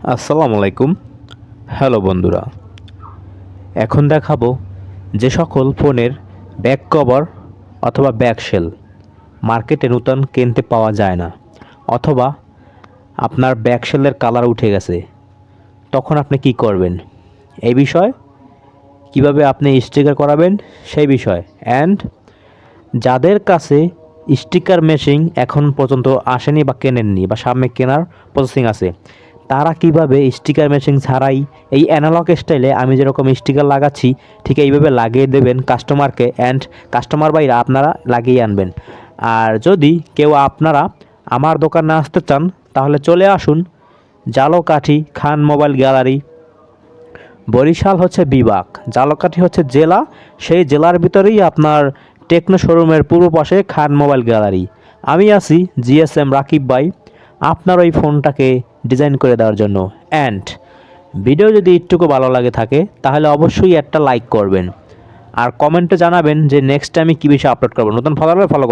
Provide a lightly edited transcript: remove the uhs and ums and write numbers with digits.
আসসালামু আলাইকুম। হ্যালো বন্ধুরা, এখন দেখাবো যে সকল ফোনের ব্যাক কভার অথবা ব্যাক শেল মার্কেটে নতুন কিনতে পাওয়া যায় না, অথবা আপনার ব্যাক শেলের কালার উঠে গেছে, তখন আপনি কি করবেন এই বিষয়, কিভাবে আপনি স্টিকার করাবেন সেই বিষয়, অ্যান্ড যাদের কাছে স্টিকার মেশিন এখন পর্যন্ত আসেনি বা কেনেননি বা সামনে কেনার প্রসেসিং আছে, তারা কিভাবে স্টিকার মেশিন ছাড়াই এই অ্যানালগ স্টাইলে আমি যেরকম স্টিকার লাগাচ্ছি ঠিক এইভাবে লাগিয়ে দেবেন কাস্টমারকে, অ্যান্ড কাস্টমার বাইরে আপনারা লাগিয়ে আনবেন। আর যদি কেউ আপনারা আমার দোকানে আসতে চান তাহলে চলে আসুন জালকাঠি খান মোবাইল গ্যালারি। বরিশাল হচ্ছে বিভাগ, জালকাঠি হচ্ছে জেলা, সেই জেলার ভিতরেই আপনার টেকনো শোরুমের পূর্ব পাশে খান মোবাইল গ্যালারি। আমি আছি জিএসএম রাকিব ভাই, আপনার ওই ফোনটাকে ডিজাইন করে দেওয়ার জন্য। অ্যান্ড ভিডিও যদি একটুকু ভালো লাগে থাকে তাহলে অবশ্যই একটা লাইক করবেন, আর কমেন্টে জানাবেন যে নেক্সট টাইমে কী বিষয়ে আপলোড করবো। নতুন ফলো করবেন, ফলো